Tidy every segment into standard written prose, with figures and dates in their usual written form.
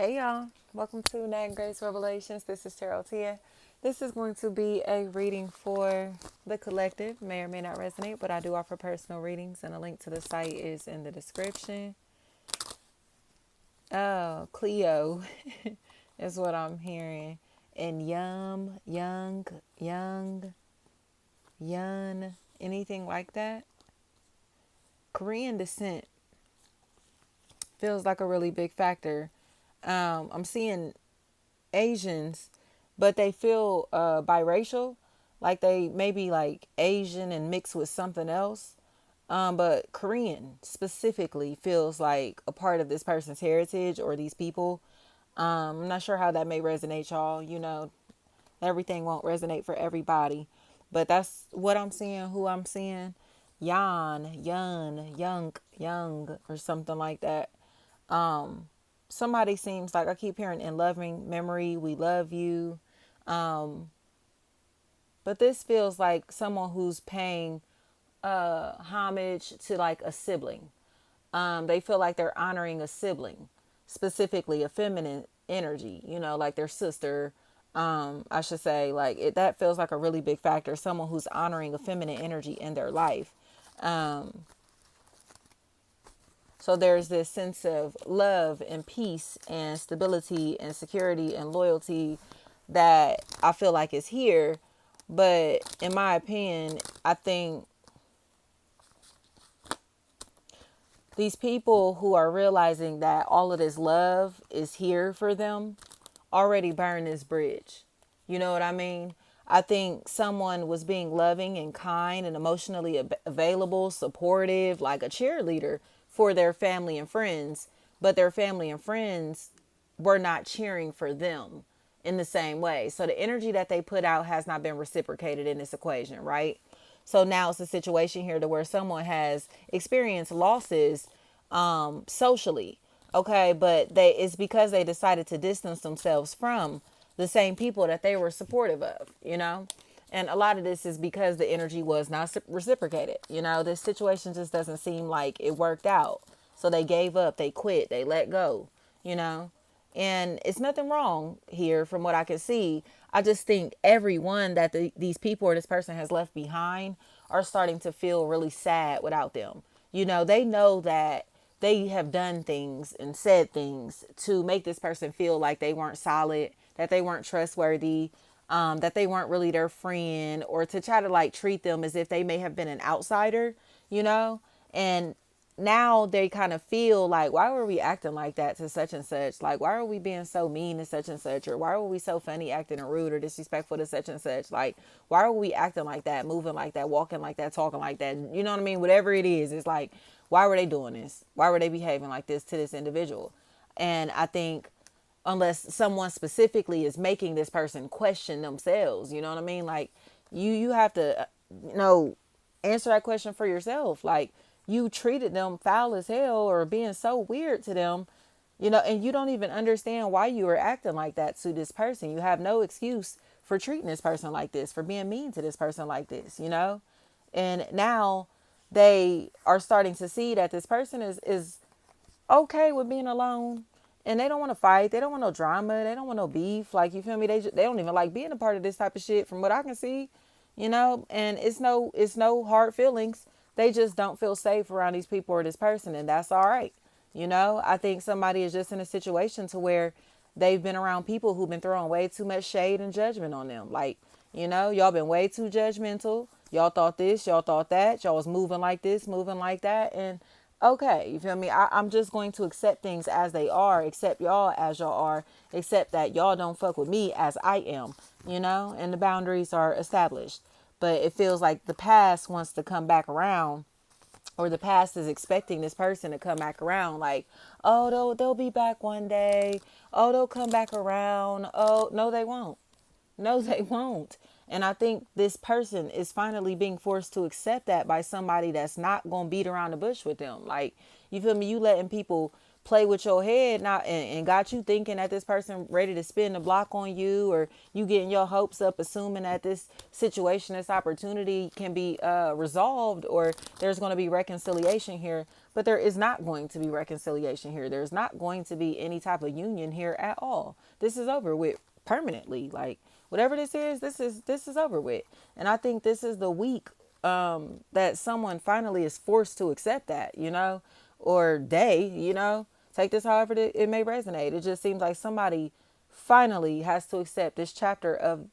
Hey y'all, welcome to Nat Grace Revelations. This is Tarot Tia. This is going to be a reading for the collective. May or may not resonate, but I do offer personal readings, and a link to the site is in the description. Oh, Cleo is what I'm hearing. And Yun, anything like that. Korean descent feels like a really big factor. I'm seeing Asians, but they feel biracial, like they maybe like Asian and mixed with something else. But Korean specifically feels like a part of this person's heritage or these people. I'm not sure how that may resonate, y'all. Everything won't resonate for everybody, but that's what I'm seeing, who I'm seeing. Young, or something like that. Somebody seems like I keep hearing in loving memory, we love you. Um, but this feels like someone who's paying homage to like a sibling. They feel like they're honoring a sibling, specifically a feminine energy, like their sister. I should say, like that feels like a really big factor. Someone who's honoring a feminine energy in their life. Um, So there's this sense of love and peace and stability and security and loyalty that I feel like is here. But in my opinion, I think these people who are realizing that all of this love is here for them already burned this bridge. You know what I mean? I think someone was being loving and kind and emotionally available, supportive, like a cheerleader for their family and friends, but their family and friends were not cheering for them in the same way. So the energy that they put out has not been reciprocated in this equation, right? So now it's a situation here to where someone has experienced losses socially, okay, but it's because they decided to distance themselves from the same people that they were supportive of. And a lot of this is because the energy was not reciprocated. This situation just doesn't seem like it worked out. So they gave up, they quit, they let go, you know. And it's nothing wrong here from what I can see. I just think everyone that these people or this person has left behind are starting to feel really sad without them. They know that they have done things and said things to make this person feel like they weren't solid, that they weren't trustworthy, that they weren't really their friend, or to try to like treat them as if they may have been an outsider, you know? And now they kind of feel like, why were we acting like that to such and such? Like, why are we being so mean to such and such? Or why were we so funny acting and rude or disrespectful to such and such? Like, why are we acting like that, moving like that, walking like that, talking like that? You know what I mean? Whatever it is, it's like, why were they doing this? Why were they behaving like this to this individual? And I think unless someone specifically is making this person question themselves, you know what I mean? Like you have to answer that question for yourself. Like, you treated them foul as hell or being so weird to them, and you don't even understand why you were acting like that to this person. You have no excuse for treating this person like this, for being mean to this person like this. And now they are starting to see that this person is okay with being alone, and they don't want to fight. They don't want no drama. They don't want no beef. Like, you feel me? They don't even like being a part of this type of shit from what I can see. And it's no hard feelings. They just don't feel safe around these people or this person, and that's all right. I think somebody is just in a situation to where they've been around people who've been throwing way too much shade and judgment on them. Like, y'all been way too judgmental. Y'all thought this, y'all thought that, y'all was moving like this, moving like that. And okay, you feel me? I'm just going to accept things as they are, accept y'all as y'all are, accept that y'all don't fuck with me as I am, and the boundaries are established. But it feels like the past wants to come back around, or the past is expecting this person to come back around, like, oh, they'll be back one day. Oh, they'll come back around. Oh, no, they won't. No, they won't. And I think this person is finally being forced to accept that by somebody that's not going to beat around the bush with them. Like, you feel me? You letting people play with your head now, and got you thinking that this person ready to spin the block on you, or you getting your hopes up assuming that this situation, this opportunity can be resolved, or there's going to be reconciliation here. but there is not going to be reconciliation here. There's not going to be any type of union here at all. This is over with permanently. Like whatever this is over with. And I think this is the week that someone finally is forced to accept that, or take this however it may resonate. It just seems like somebody finally has to accept this chapter of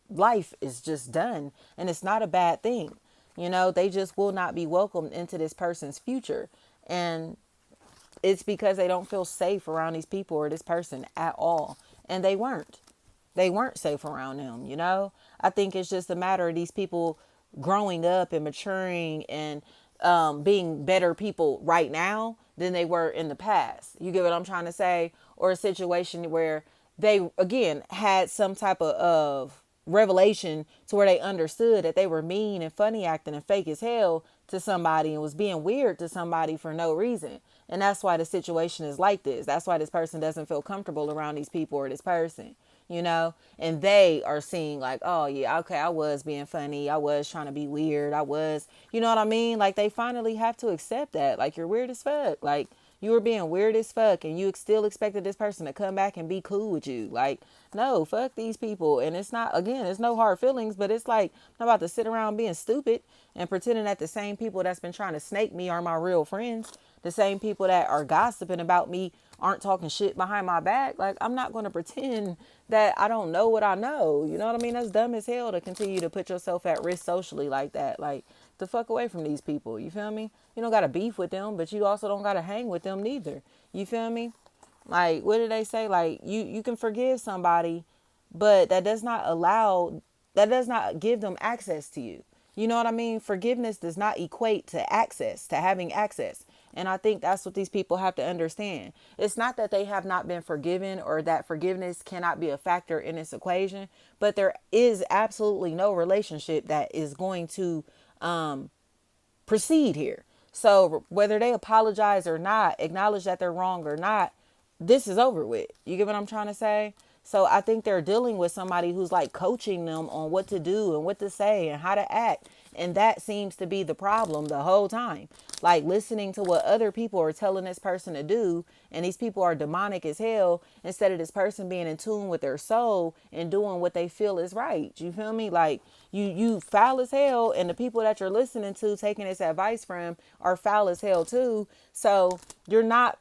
life is just done, and it's not a bad thing. They just will not be welcomed into this person's future. And it's because they don't feel safe around these people or this person at all. And they weren't safe around them. I think it's just a matter of these people growing up and maturing and being better people right now than they were in the past. You get what I'm trying to say? Or a situation where they, again, had some type of revelation to where they understood that they were mean and funny acting and fake as hell to somebody and was being weird to somebody for no reason. And that's why the situation is like this. That's why this person doesn't feel comfortable around these people or this person, and they are seeing like, oh yeah, okay, I was being funny. I was trying to be weird. I was, you know what I mean? Like they finally have to accept that. Like you're weird as fuck. Like you were being weird as fuck and you still expected this person to come back and be cool with you. Like, no, fuck these people. And it's not, again, it's no hard feelings, but it's like, I'm about to sit around being stupid and pretending that the same people that's been trying to snake me are my real friends. The same people that are gossiping about me aren't talking shit behind my back. Like, I'm not going to pretend that I don't know what I know. You know what I mean? That's dumb as hell to continue to put yourself at risk socially like that. Like, the fuck away from these people. You feel me? You don't got to beef with them, but you also don't got to hang with them neither. You feel me? Like, what do they say? Like, you can forgive somebody, but that does not give them access to you. You know what I mean? Forgiveness does not equate to access, to having access. And I think that's what these people have to understand. It's not that they have not been forgiven or that forgiveness cannot be a factor in this equation, but there is absolutely no relationship that is going to proceed here. So whether they apologize or not, acknowledge that they're wrong or not, this is over with. You get what I'm trying to say? So I think they're dealing with somebody who's like coaching them on what to do and what to say and how to act. And that seems to be the problem the whole time. Like listening to what other people are telling this person to do. And these people are demonic as hell instead of this person being in tune with their soul and doing what they feel is right. You feel me? Like you foul as hell. And the people that you're listening to, taking this advice from, are foul as hell too. So you're not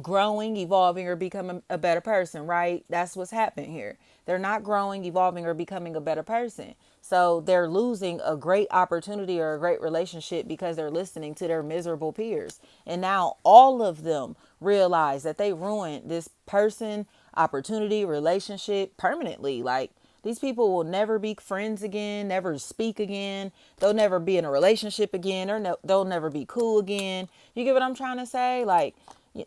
growing, evolving, or becoming a better person, right? That's what's happening here. They're not growing, evolving, or becoming a better person. So they're losing a great opportunity or a great relationship because they're listening to their miserable peers. And now all of them realize that they ruined this person, opportunity, relationship permanently. Like these people will never be friends again, never speak again. They'll never be in a relationship again, or they'll never be cool again. You get what I'm trying to say? Like,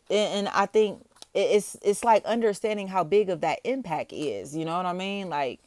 and I think it's like understanding how big of that impact is. You know what I mean? Like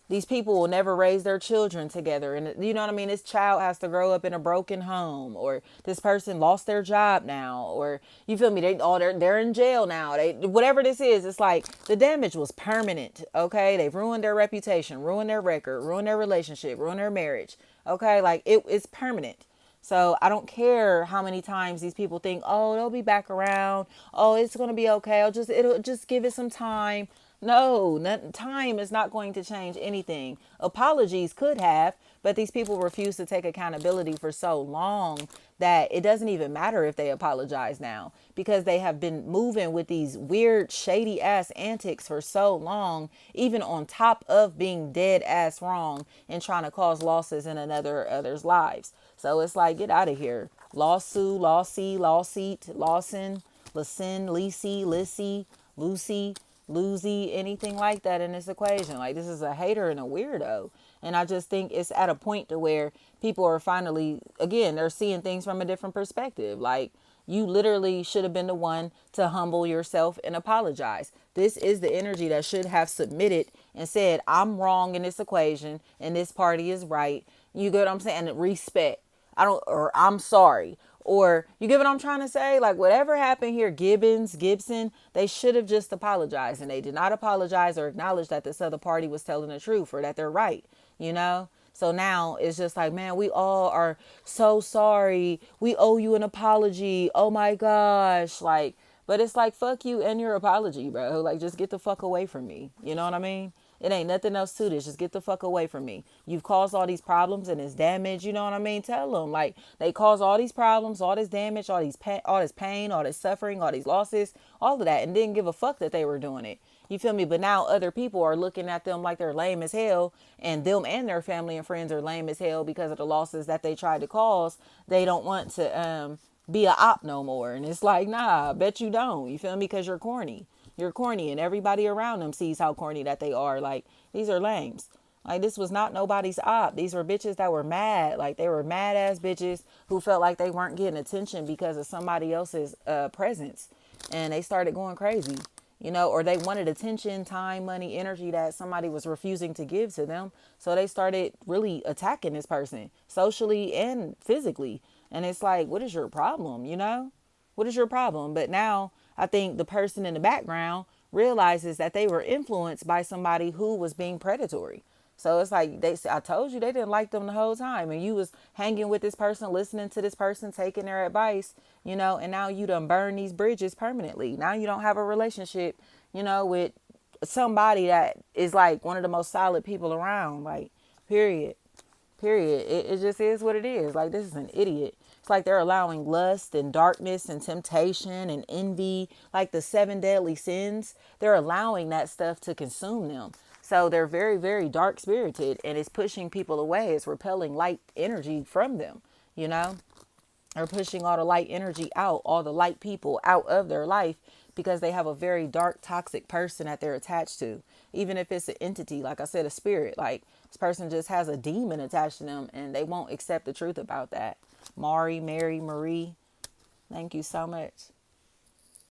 these people will never raise their children together, and you know what I mean. This child has to grow up in a broken home, or this person lost their job now, or you feel me? They're in jail now. They whatever this is. It's like the damage was permanent. Okay, they've ruined their reputation, ruined their record, ruined their relationship, ruined their marriage. Okay, like it's permanent. So I don't care how many times these people think, oh, they'll be back around. Oh, it's going to be okay. It'll just give it some time. No, time is not going to change anything. Apologies could have, but these people refuse to take accountability for so long that it doesn't even matter if they apologize now, because they have been moving with these weird, shady ass antics for so long, even on top of being dead ass wrong and trying to cause losses in others' lives. So it's like, get out of here. Lawsuit, lawsuit, lawsuit, Lawson, Listen, Lisi, Lissy, Lucy, Lucy, anything like that in this equation. Like, this is a hater and a weirdo. And I just think it's at a point to where people are finally, again, they're seeing things from a different perspective. Like, you literally should have been the one to humble yourself and apologize. This is the energy that should have submitted and said, I'm wrong in this equation and this party is right. You get what I'm saying? And respect. Or I'm sorry. Or you get what I'm trying to say? Like whatever happened here, Gibson, they should have just apologized, and they did not apologize or acknowledge that this other party was telling the truth or that they're right, you know? So now it's just like, man, we all are so sorry. We owe you an apology. Oh my gosh. Like, but it's like, fuck you and your apology, bro. Like, just get the fuck away from me. You know what I mean? It ain't nothing else to this. Just get the fuck away from me. You've caused all these problems and it's damage. You know what I mean? Tell them, like, they cause all these problems, all this damage, all this pain, all this suffering, all these losses, all of that, and didn't give a fuck that they were doing it. You feel me? But now other people are looking at them like they're lame as hell, and them and their family and friends are lame as hell because of the losses that they tried to cause. They don't want to be a op no more. And it's like, nah, I bet you don't. You feel me? Because you're corny. You're corny, and everybody around them sees how corny that they are. Like, these are lames. Like, this was not nobody's op. These were bitches that were mad. Like, they were mad ass bitches who felt like they weren't getting attention because of somebody else's presence. And they started going crazy, you know, or they wanted attention, time, money, energy that somebody was refusing to give to them. So they started really attacking this person socially and physically. And it's like, what is your problem? You know, what is your problem? But now I think the person in the background realizes that they were influenced by somebody who was being predatory. So it's like, I told you they didn't like them the whole time, and you was hanging with this person, listening to this person, taking their advice, you know, and now you done burn these bridges permanently. Now you don't have a relationship, you know, with somebody that is like one of the most solid people around, like, period. Period. It just is what it is. Like, this is an idiot. It's like they're allowing lust and darkness and temptation and envy, like the seven deadly sins. They're allowing that stuff to consume them. So they're very, very dark spirited, and it's pushing people away. It's repelling light energy from them, you know? Or pushing all the light energy out, all the light people out of their life, because they have a very dark, toxic person that they're attached to. Even if it's an entity, like I said, a spirit, like this person just has a demon attached to them and they won't accept the truth about that. Mari, Mary, Marie, thank you so much.